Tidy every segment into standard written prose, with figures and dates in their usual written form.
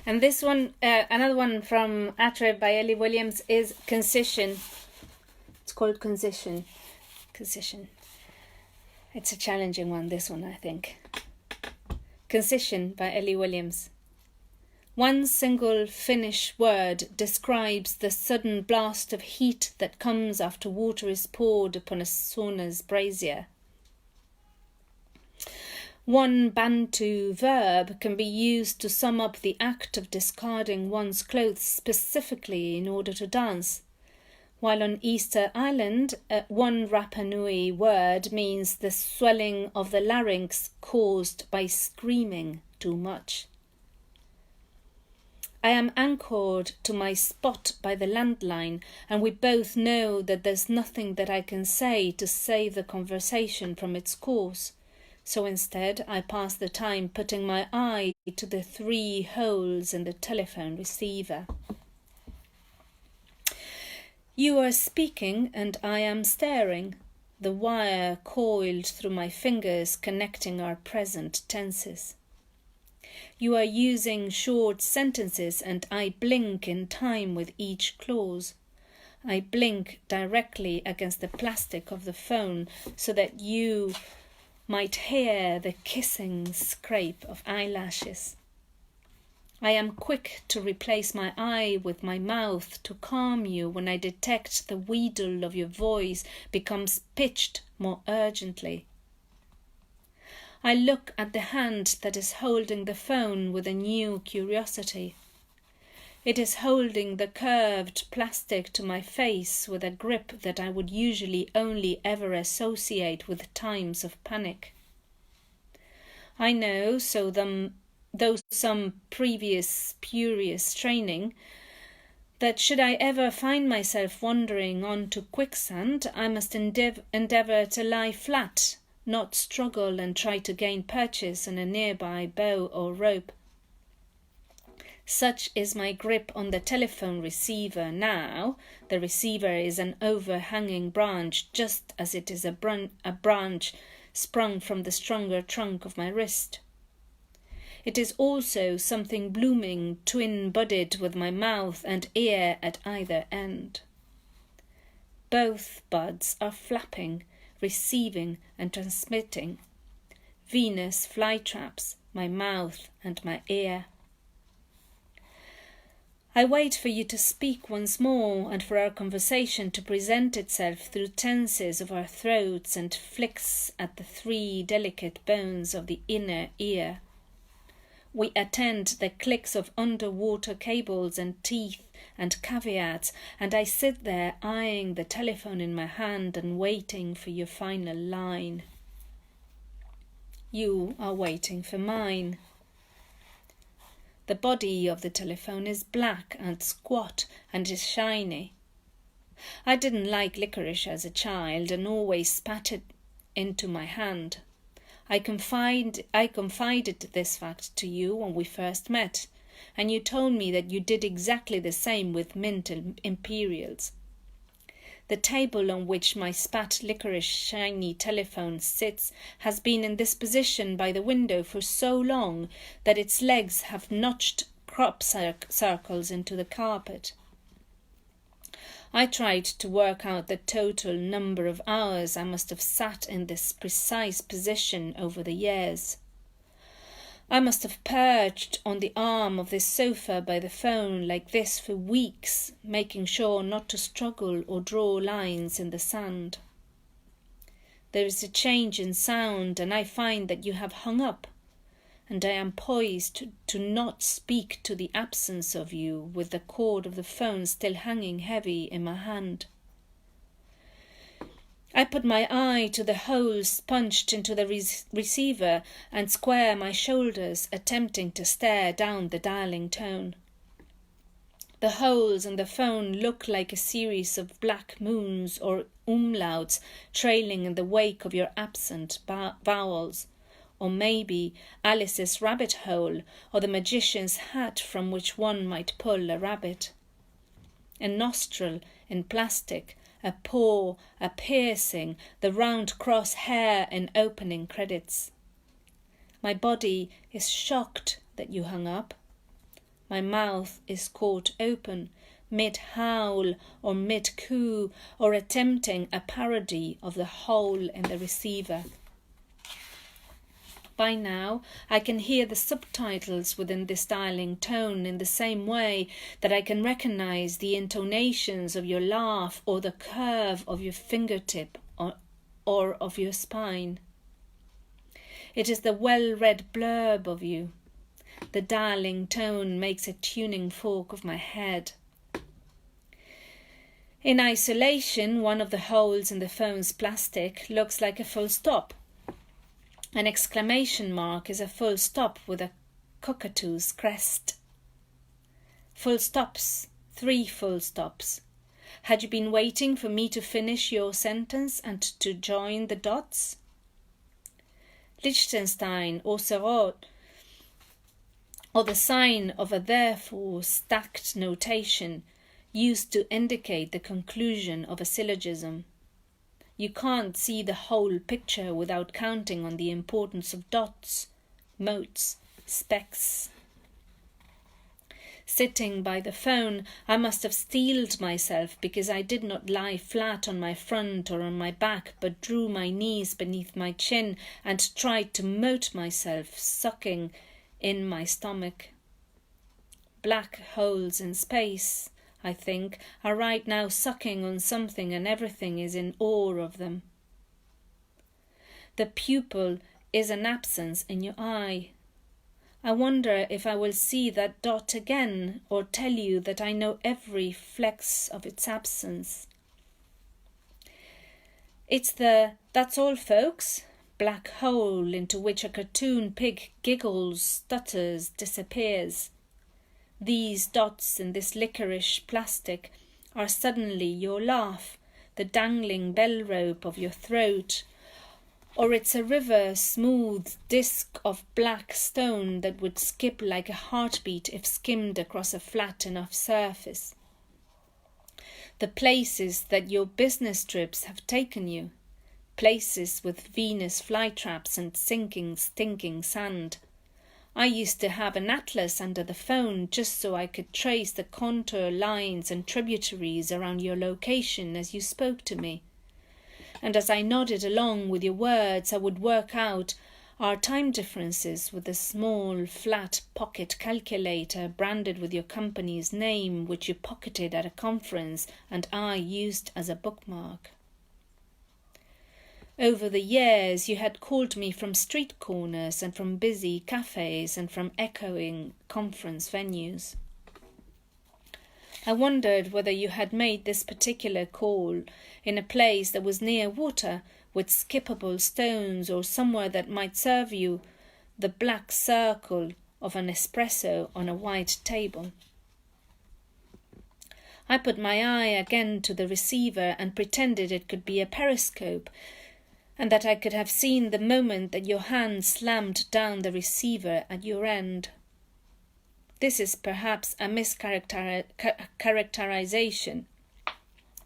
And this one, another one from Atre by Eley Williams is Concision. It's called Concision. Concision. It's a challenging one, this one, I think. Concision by Eley Williams. One single Finnish word describes the sudden blast of heat that comes after water is poured upon a sauna's brazier. One Bantu verb can be used to sum up the act of discarding one's clothes specifically in order to dance, while on Easter Island, one Rapa Nui word means the swelling of the larynx caused by screaming too much. I am anchored to my spot by the landline, and we both know that there's nothing that I can say to save the conversation from its course. So instead, I pass the time putting my eye to the 3 holes in the telephone receiver. You are speaking and I am staring, the wire coiled through my fingers connecting our present tenses. You are using short sentences and I blink in time with each clause. I blink directly against the plastic of the phone so that you might hear the kissing scrape of eyelashes. I am quick to replace my eye with my mouth to calm you when I detect the wheedle of your voice becomes pitched more urgently. I look at the hand that is holding the phone with a new curiosity. It is holding the curved plastic to my face with a grip that I would usually only ever associate with times of panic. I know, though some previous spurious training, that should I ever find myself wandering onto quicksand, I must endeavour to lie flat, not struggle and try to gain purchase on a nearby bow or rope. Such is my grip on the telephone receiver now. The receiver is an overhanging branch, just as it is a branch sprung from the stronger trunk of my wrist. It is also something blooming, twin-budded with my mouth and ear at either end. Both buds are flapping, receiving and transmitting. Venus flytraps my mouth and my ear. I wait for you to speak once more and for our conversation to present itself through tenses of our throats and flicks at the 3 delicate bones of the inner ear. We attend the clicks of underwater cables and teeth and caveats, and I sit there eyeing the telephone in my hand and waiting for your final line. You are waiting for mine. The body of the telephone is black and squat and is shiny. I didn't like licorice as a child and always spat it into my hand. I confided this fact to you when we first met, and you told me that you did exactly the same with mint and imperials. The table on which my spat licorice shiny telephone sits has been in this position by the window for so long that its legs have notched crop circles into the carpet. I tried to work out the total number of hours I must have sat in this precise position over the years. I must have perched on the arm of this sofa by the phone like this for weeks, making sure not to struggle or draw lines in the sand. There is a change in sound, and I find that you have hung up, and I am poised to not speak to the absence of you, with the cord of the phone still hanging heavy in my hand. I put my eye to the holes punched into the receiver and square my shoulders, attempting to stare down the dialing tone. The holes in the phone look like a series of black moons or umlauts trailing in the wake of your absent vowels, or maybe Alice's rabbit hole, or the magician's hat from which one might pull a rabbit. A nostril in plastic, a paw, a piercing, the round cross hair in opening credits. My body is shocked that you hung up. My mouth is caught open, mid-howl or mid-coo, or attempting a parody of the hole in the receiver. By now, I can hear the subtitles within this dialing tone in the same way that I can recognize the intonations of your laugh or the curve of your fingertip or of your spine. It is the well-read blurb of you. The dialing tone makes a tuning fork of my head. In isolation, one of the holes in the phone's plastic looks like a full stop. An exclamation mark is a full stop with a cockatoo's crest. Full stops, 3 full stops. Had you been waiting for me to finish your sentence and to join the dots? Liechtenstein or Serot, or the sign of a therefore stacked notation used to indicate the conclusion of a syllogism. You can't see the whole picture without counting on the importance of dots, motes, specks. Sitting by the phone, I must have steeled myself because I did not lie flat on my front or on my back, but drew my knees beneath my chin and tried to mote myself, sucking in my stomach. Black holes in space, I think, are right now sucking on something and everything is in awe of them. The pupil is an absence in your eye. I wonder if I will see that dot again or tell you that I know every flex of its absence. It's the "that's all, folks" black hole into which a cartoon pig giggles, stutters, disappears. These dots in this licorice plastic are suddenly your laugh, the dangling bell rope of your throat, or it's a river smooth disc of black stone that would skip like a heartbeat if skimmed across a flat enough surface. The places that your business trips have taken you, places with Venus flytraps and sinking, stinking sand. I used to have an atlas under the phone just so I could trace the contour lines and tributaries around your location as you spoke to me. And as I nodded along with your words, I would work out our time differences with a small, flat pocket calculator branded with your company's name, which you pocketed at a conference and I used as a bookmark. Over the years, you had called me from street corners and from busy cafes and from echoing conference venues. I wondered whether you had made this particular call in a place that was near water with skippable stones or somewhere that might serve you the black circle of an espresso on a white table. I put my eye again to the receiver and pretended it could be a periscope, and that I could have seen the moment that your hand slammed down the receiver at your end. This is perhaps a mischaracterization.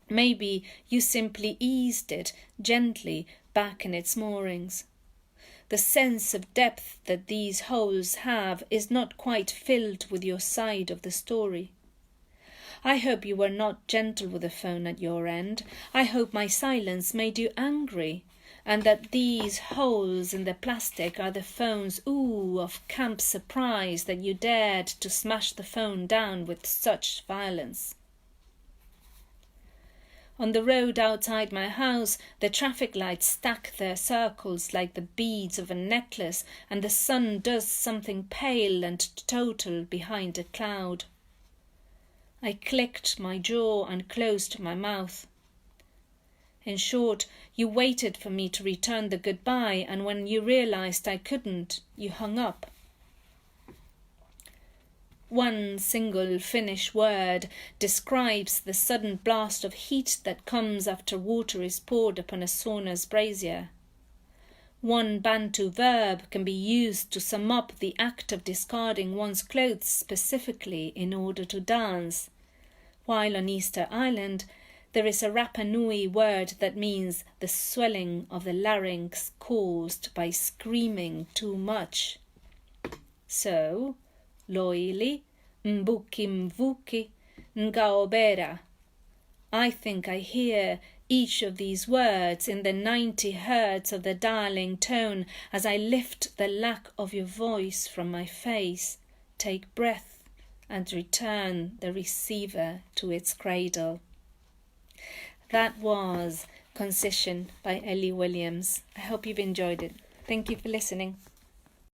Maybe you simply eased it gently back in its moorings. The sense of depth that these holes have is not quite filled with your side of the story. I hope you were not gentle with the phone at your end. I hope my silence made you angry, and that these holes in the plastic are the phone's ooh of camp surprise that you dared to smash the phone down with such violence. On the road outside my house, the traffic lights stack their circles like the beads of a necklace, and the sun does something pale and total behind a cloud. I clicked my jaw and closed my mouth. In short, you waited for me to return the goodbye, and when you realized I couldn't, you hung up. One single Finnish word describes the sudden blast of heat that comes after water is poured upon a sauna's brazier. One Bantu verb can be used to sum up the act of discarding one's clothes specifically in order to dance, while on Easter Island there is a Rapa Nui word that means the swelling of the larynx caused by screaming too much. So, loyally, mbuki mvuki, ngaobera. I think I hear each of these words in the 90 hertz of the darling tone as I lift the lack of your voice from my face, take breath, and return the receiver to its cradle. That was Concision by Eley Williams. I hope you've enjoyed it. Thank you for listening.